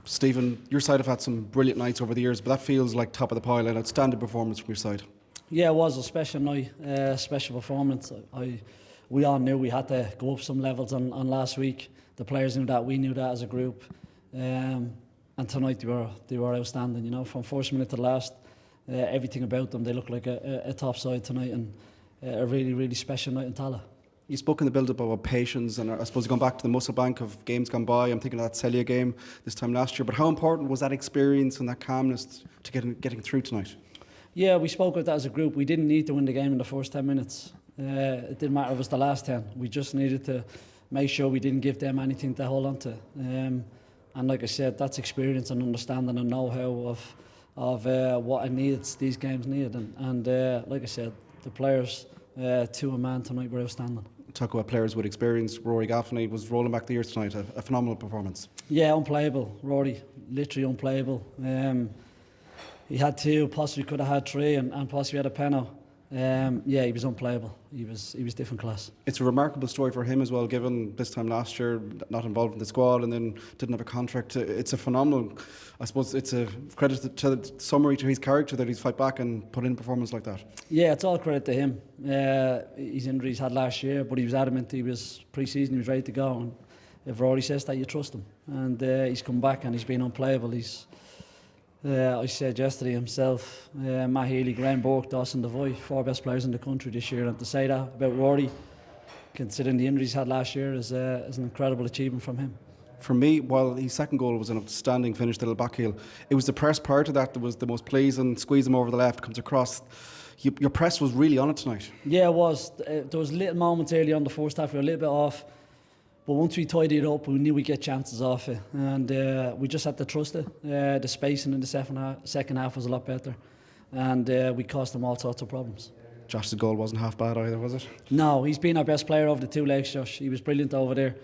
Stephen, your side have had some brilliant nights over the years, but that feels like top of the pile, an outstanding performance from your side. Yeah, it was a special night, special performance. We all knew we had to go up some levels on last week. The players knew that, we knew that as a group. And tonight they were outstanding, you know, from first minute to last. Everything about them, they look like a top side tonight, and a really, really special night in Tala. You spoke in the build-up about patience, and I suppose going back to the muscle bank of games gone by. I'm thinking of that Celia game this time last year. But how important was that experience and that calmness to getting through tonight? Yeah, we spoke about that as a group. We didn't need to win the game in the first 10 minutes. It didn't matter if it was the last 10. We just needed to make sure we didn't give them anything to hold on to. And like I said, that's experience and understanding and know-how of what it needs, these games need. And like I said, the players, to a man tonight, were outstanding. Talk about players with experience. Rory Gaffney was rolling back the years tonight. A phenomenal performance. Yeah, unplayable. Rory, literally unplayable. He had two, possibly could have had three, and possibly had a penalty. Yeah, he was unplayable. He was different class. It's a remarkable story for him as well, given this time last year not involved in the squad and then didn't have a contract. It's a phenomenal, I suppose it's a credit to the summary to his character that he's fight back and put in a performance like that. Yeah, it's all credit to him. His injuries had last year, but he was adamant. He was pre-season, he was ready to go, and if Rory says that, you trust him. And he's come back and he's been unplayable. I said yesterday himself, Matt Healy, Graham Burke, Dawson Devoy, 4 best players in the country this year, and to say that about Rory, considering the injuries he had last year, is an incredible achievement from him. For me, while his second goal was an outstanding finish, the little back heel, it was the press prior to that was the most pleasing. Squeeze him over the left, comes across. Your press was really on it tonight. Yeah, it was. There was little moments early on the first half we were a little bit off, but once we tidied it up, we knew we'd get chances off it, and we just had to trust it. The spacing in the second half was a lot better, and we caused them all sorts of problems. Josh's goal wasn't half bad either, was it? No, he's been our best player over the 2 legs, Josh. He was brilliant over there,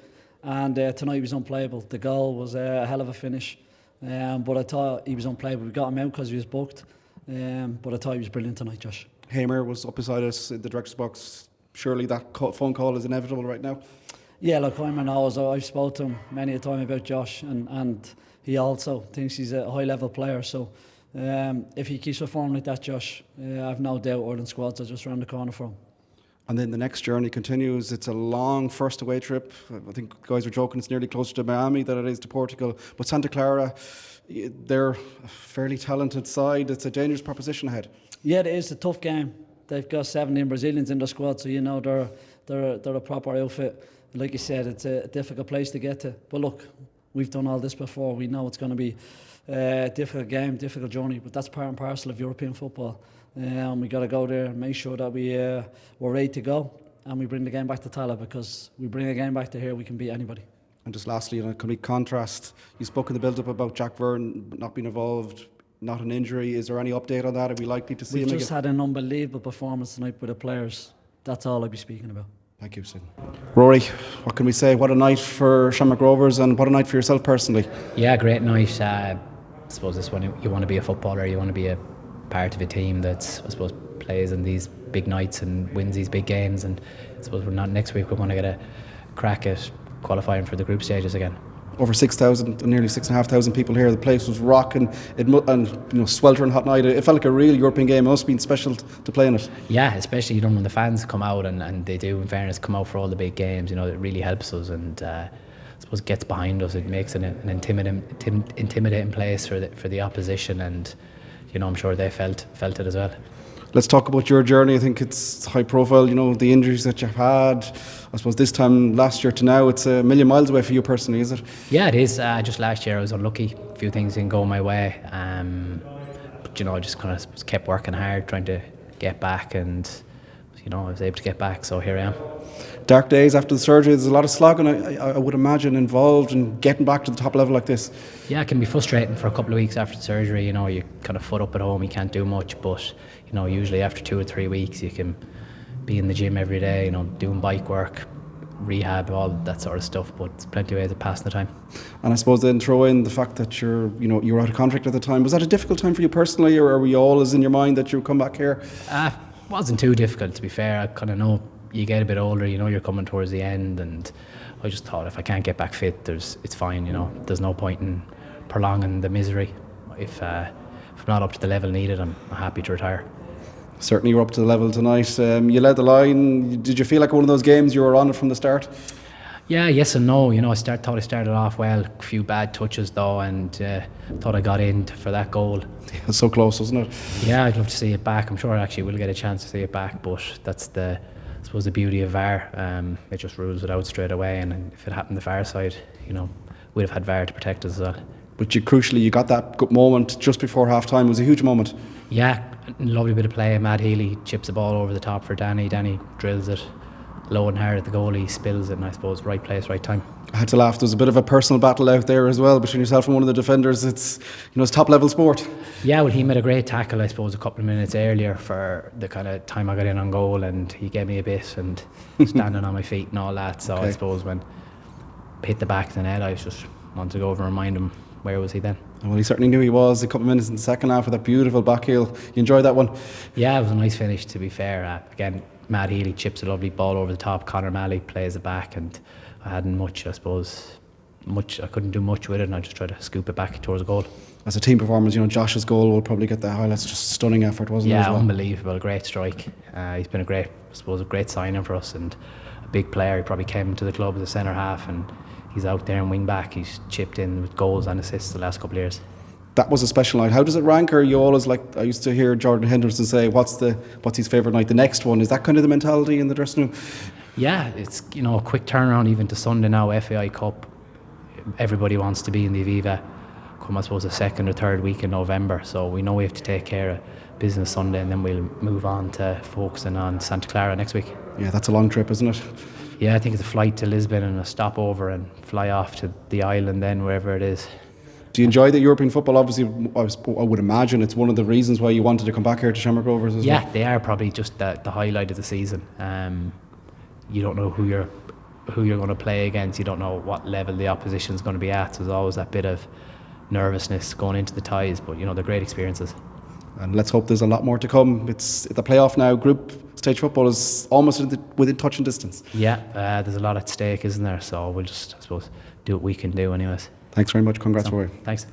and tonight he was unplayable. The goal was a hell of a finish, but I thought he was unplayable. We got him out because he was booked, but I thought he was brilliant tonight, Josh. Hamer was up beside us in the director's box. Surely that phone call is inevitable right now? Yeah, look, Hamer knows. I've spoken to him many a time about Josh, and he also thinks he's a high-level player. So if he keeps performing like that, Josh, I've no doubt Ireland squads are just around the corner for him. And then the next journey continues. It's a long first away trip. I think guys were joking it's nearly closer to Miami than it is to Portugal. But Santa Clara, they're a fairly talented side. It's a dangerous proposition ahead. Yeah, it is a tough game. They've got 17 Brazilians in their squad, so you know they're a proper outfit. Like you said, it's a difficult place to get to. But look, we've done all this before. We know it's going to be a difficult game, difficult journey. But that's part and parcel of European football. We got to go there and make sure that we're ready to go, and we bring the game back to Tala, because we bring a game back to here, we can beat anybody. And just lastly, in a complete contrast, you spoke in the build-up about Jack Byrne not being involved, not an injury. Is there any update on that? Are we likely to see him again? We've just had an unbelievable performance tonight with the players. That's all I'll be speaking about. Thank you, Stephen. Rory, what can we say? What a night for Shamrock Rovers, and what a night for yourself personally. Yeah, great night. I suppose this one, you want to be a footballer, you want to be a part of a team that I suppose plays in these big nights and wins these big games, and I suppose next week we're going to get a crack at qualifying for the group stages again. Over 6,000, nearly 6,500 people here. The place was rocking, and sweltering hot night. It felt like a real European game. It must have been special to play in it. Yeah, especially when the fans come out, and they do, in fairness, come out for all the big games. It really helps us, and I suppose gets behind us. It makes an intimidating place for the opposition, and I'm sure they felt it as well. Let's talk about your journey. I think it's high profile, the injuries that you've had. I suppose this time last year to now, it's a million miles away for you personally, is it? Yeah, it is. Just last year I was unlucky. A few things didn't go my way. But I just kind of kept working hard, trying to get back, and I was able to get back, so here I am. Dark days after the surgery. There's a lot of slogging, I would imagine, involved in getting back to the top level like this. Yeah, it can be frustrating for a couple of weeks after the surgery. You kind of foot up at home, you can't do much, but usually after 2 or 3 weeks you can be in the gym every day, doing bike work, rehab, all that sort of stuff, but there's plenty of ways of passing the time. And I suppose then throw in the fact that you were out of contract at the time. Was that a difficult time for you personally, or are we always in your mind that you would come back here? It wasn't too difficult, to be fair. I kind of know you get a bit older, you're coming towards the end, and I just thought if I can't get back fit, it's fine, there's no point in prolonging the misery. If I'm not up to the level needed, I'm happy to retire. Certainly you're up to the level tonight. You led the line. Did you feel like one of those games you were on it from the start? Yeah, yes and no. Thought I started off well. A few bad touches though, and thought I got in for that goal. It was so close, wasn't it? Yeah, I'd love to see it back. I'm sure I actually will get a chance to see it back, but that's I suppose the beauty of VAR. It just rules it out straight away, and if it happened the VAR side, we'd have had VAR to protect us as well. But crucially, you got that good moment just before half time. It was a huge moment. Yeah, lovely bit of play. Matt Healy chips the ball over the top for Danny. Danny drills it low and hard at the goalie, spills it, and I suppose right place, right time. I had to laugh. There was a bit of a personal battle out there as well between yourself and one of the defenders. It's top level sport. Yeah, well, he made a great tackle, I suppose, a couple of minutes earlier for the kind of time I got in on goal, and he gave me a bit and standing on my feet and all that. So okay. I suppose when I hit the back of the net, I just wanted to go over and remind him where was he then. Well, he certainly knew he was. A couple of minutes in the second half with that beautiful back heel. You enjoyed that one? Yeah, it was a nice finish, to be fair. Again, Matt Healy chips a lovely ball over the top. Conor Malley plays it back, and I hadn't much, I suppose. I couldn't do much with it, and I just tried to scoop it back towards the goal. As a team performance, Josh's goal will probably get the highlights. Just a stunning effort, wasn't it? Yeah, unbelievable. Great strike. He's been a great signing for us, and a big player. He probably came to the club as a centre half, and he's out there and wing back. He's chipped in with goals and assists the last couple of years. That was a special night. How does it rank? Or you always I used to hear Jordan Henderson say, what's his favourite night? The next one. Is that kind of the mentality in the dressing room? Yeah, it's a quick turnaround even to Sunday now, FAI Cup. Everybody wants to be in the Aviva come, I suppose, the second or third week in November. So we know we have to take care of business Sunday, and then we'll move on to focusing on Santa Clara next week. Yeah, that's a long trip, isn't it? Yeah, I think it's a flight to Lisbon and a stopover and fly off to the island then, wherever it is. Do you enjoy the European football? Obviously, I would imagine it's one of the reasons why you wanted to come back here to Shamrock Rovers as well. Yeah, they are probably just the highlight of the season. You don't know who you're going to play against. You don't know what level the opposition's going to be at. So there's always that bit of nervousness going into the ties, but they're great experiences. And let's hope there's a lot more to come. It's the playoff now. Group stage football is almost within touching distance. Yeah, there's a lot at stake, isn't there? So we'll just, I suppose, do what we can do anyways. Thanks very much. Congrats, Rory. Thanks.